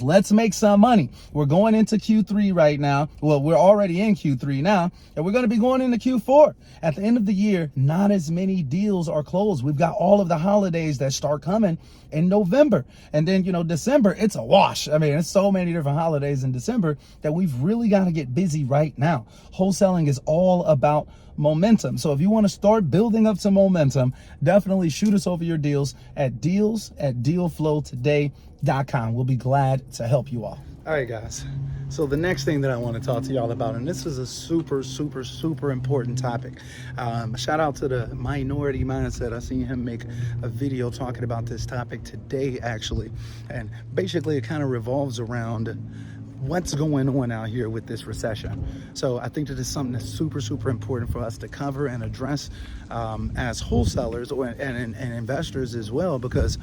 Let's make some money. We're going into Q3 right now. Well, we're already in Q3 now, and we're going to be going into Q4. At the end of the year, not as many deals are closed. We've got all of the holidays that start coming in November. And then, December, it's a wash. I mean, it's so many different holidays in December that we've really got to get busy right now. Wholesaling is all about momentum. So if you want to start building up some momentum, definitely shoot us over your deals at deals@dealflowtoday.com. We'll be glad to help you all. All right, guys. So the next thing that I want to talk to y'all about, and this is a super, super, super important topic. Shout out to the Minority Mindset. I seen him make a video talking about this topic today, actually. And basically it kind of revolves around what's going on out here with this recession. So I think that it's something that's super, super important for us to cover and address as wholesalers and investors as well, because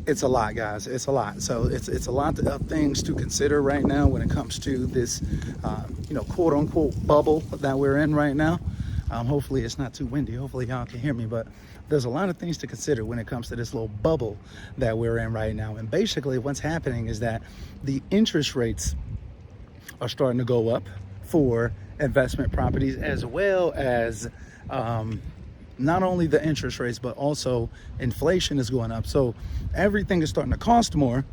it's a lot, guys. It's a lot. So it's a lot of things to consider right now when it comes to this, quote unquote bubble that we're in right now. Hopefully it's not too windy. Hopefully y'all can hear me, but there's a lot of things to consider when it comes to this little bubble that we're in right now. And basically what's happening is that the interest rates are starting to go up for investment properties, as well as not only the interest rates, but also inflation is going up. So everything is starting to cost more,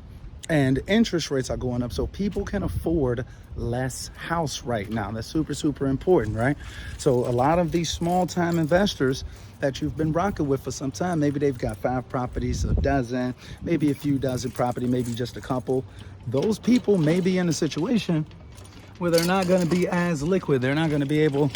and interest rates are going up, so people can afford less house right now. That's super, super important, right? So a lot of these small time investors that you've been rocking with for some time, maybe they've got 5 properties, a dozen, maybe a few dozen property, maybe just a couple. Those people may be in a situation where they're not going to be as liquid. They're not going to be able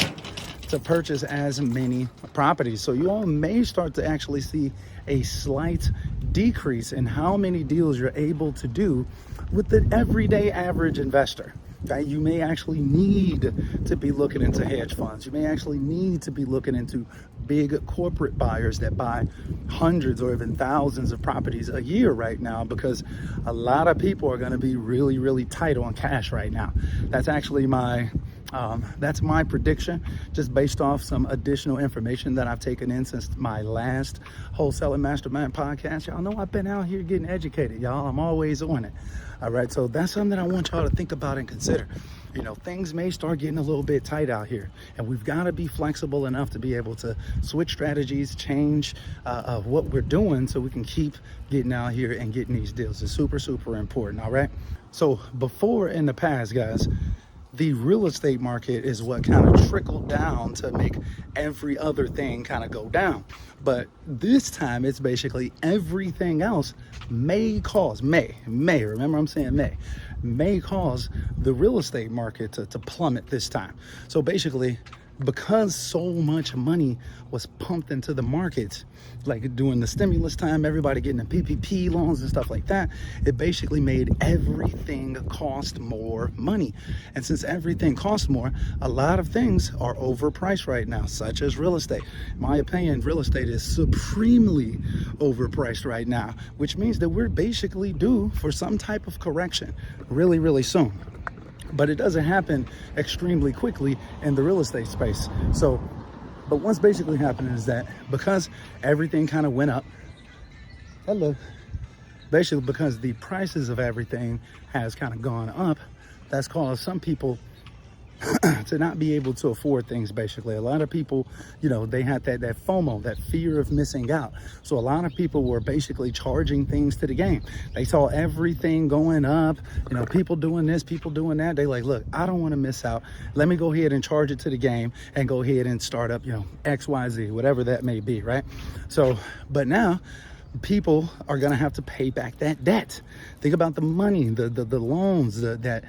to purchase as many properties. So you all may start to actually see a slight decrease in how many deals you're able to do with the everyday average investor. Okay? You may actually need to be looking into hedge funds. You may actually need to be looking into big corporate buyers that buy hundreds or even thousands of properties a year right now, because a lot of people are going to be really, really tight on cash right now. That's actually my prediction, just based off some additional information that I've taken in since my last Wholesaling Mastermind podcast. Y'all know I've been out here getting educated, y'all. I'm always on it. All right, so that's something that I want y'all to think about and consider. Things may start getting a little bit tight out here, and we've got to be flexible enough to be able to switch strategies, change what we're doing, so we can keep getting out here and getting these deals. It's super, super important. All right, so before in the past, guys, the real estate market is what kind of trickled down to make every other thing kind of go down. But this time it's basically everything else may cause, remember I'm saying may cause the real estate market to plummet this time. So basically, because so much money was pumped into the markets, like during the stimulus time, everybody getting the PPP loans and stuff like that, it basically made everything cost more money. And since everything costs more, a lot of things are overpriced right now, such as real estate. In my opinion, real estate is supremely overpriced right now, which means that we're basically due for some type of correction really, really soon. But it doesn't happen extremely quickly in the real estate space. So, but what's basically happening is that because everything kind of went up, basically because the prices of everything has kind of gone up, that's caused some people to not be able to afford things. Basically, a lot of people, they had that FOMO, that fear of missing out. So a lot of people were basically charging things to the game. They saw everything going up, people doing this, people doing that. They like, look, I don't want to miss out. Let me go ahead and charge it to the game and go ahead and start up, XYZ, whatever that may be, right? So, but now people are going to have to pay back that debt. Think about the money, the loans, the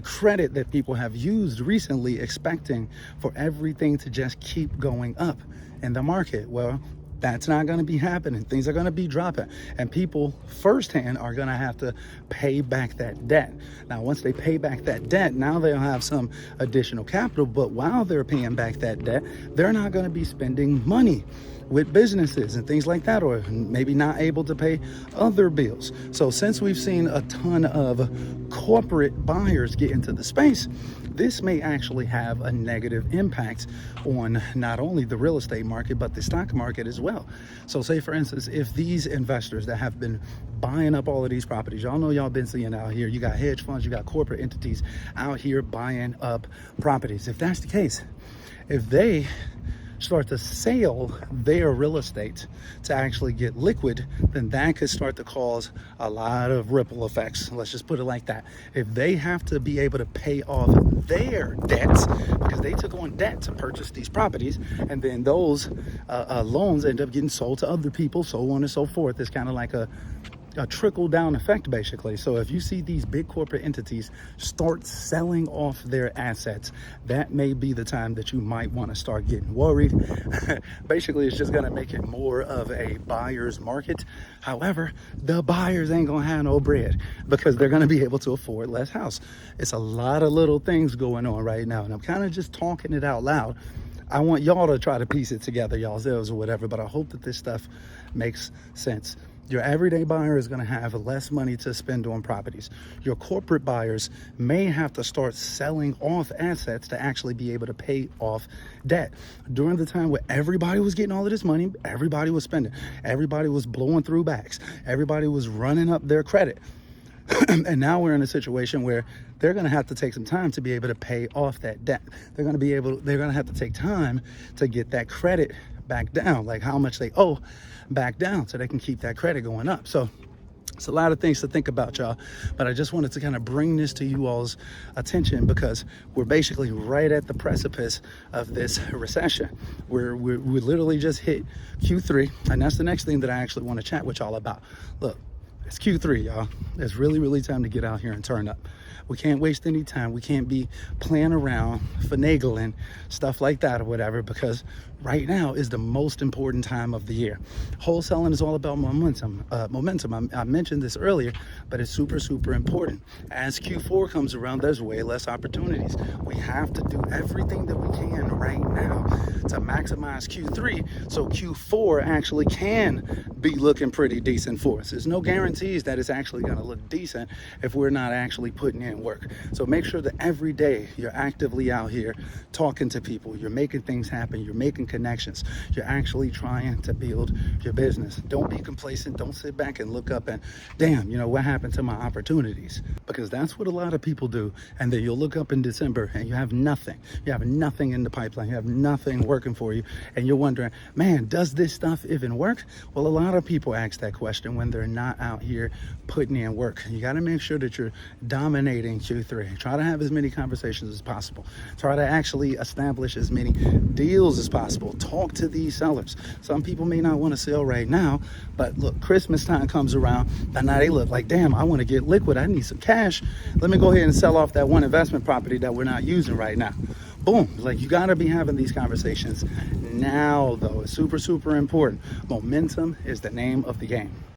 credit that people have used recently, expecting for everything to just keep going up in the market. Well, that's not going to be happening. Things are going to be dropping, and people firsthand are going to have to pay back that debt. Now, once they pay back that debt, now they'll have some additional capital, but while they're paying back that debt, they're not going to be spending money with businesses and things like that, or maybe not able to pay other bills. So since we've seen a ton of corporate buyers get into the space, this may actually have a negative impact on not only the real estate market, but the stock market as well. So say, for instance, if these investors that have been buying up all of these properties, y'all know y'all been seeing out here, you got hedge funds, you got corporate entities out here buying up properties. If that's the case, if they start to sell their real estate to actually get liquid, then that could start to cause a lot of ripple effects. Let's just put it like that. If they have to be able to pay off their debts because they took on debt to purchase these properties, and then those loans end up getting sold to other people, so on and so forth. It's kind of like a trickle down effect, basically. So if you see these big corporate entities start selling off their assets, that may be the time that you might want to start getting worried. Basically, it's just going to make it more of a buyer's market. However, the buyers ain't going to have no bread because they're going to be able to afford less house. It's a lot of little things going on right now, and I'm kind of just talking it out loud. I want y'all to try to piece it together yourselves or whatever, but I hope that this stuff makes sense. Your everyday buyer is going to have less money to spend on properties. Your corporate buyers may have to start selling off assets to actually be able to pay off debt. During the time where everybody was getting all of this money, everybody was spending, everybody was blowing through bags, everybody was running up their credit. And now we're in a situation where they're going to have to take some time to be able to pay off that debt. They're going to have to take time to get that credit back down, like how much they owe back down, so they can keep that credit going up. So it's a lot of things to think about, y'all, but I just wanted to kind of bring this to you all's attention because we're basically right at the precipice of this recession. We literally just hit Q3, and that's the next thing that I actually want to chat with y'all about. Look, it's Q3, y'all. It's really time to get out here and turn up. We can't waste any time. We can't be playing around, finagling, stuff like that or whatever, because right now is the most important time of the year. Wholesaling is all about momentum. I mentioned this earlier, but it's super important. As Q4 comes around, there's way less opportunities. We have to do everything that we can right now to maximize Q3 so Q4 actually can be looking pretty decent for us. There's no guarantees that it's actually going to look decent if we're not actually putting in work. So make sure that every day you're actively out here talking to people, you're making things happen, you're making connections, you're actually trying to build your business. Don't be complacent. Don't sit back and look up and, damn, what happened to my opportunities? Because that's what a lot of people do. And then you'll look up in December and you have nothing. You have nothing in the pipeline. You have nothing working for you. And you're wondering, man, does this stuff even work? Well, a lot of people ask that question when they're not out here putting in work. You got to make sure that you're dominating Q3. Try to have as many conversations as possible. Try to actually establish as many deals as possible. Talk to these sellers. Some people may not want to sell right now, but look, Christmas time comes around and now they look like, damn, I want to get liquid. I need some cash. Let me go ahead and sell off that one investment property that we're not using right now. Boom. Like, you got to be having these conversations now, though. It's super important. Momentum is the name of the game.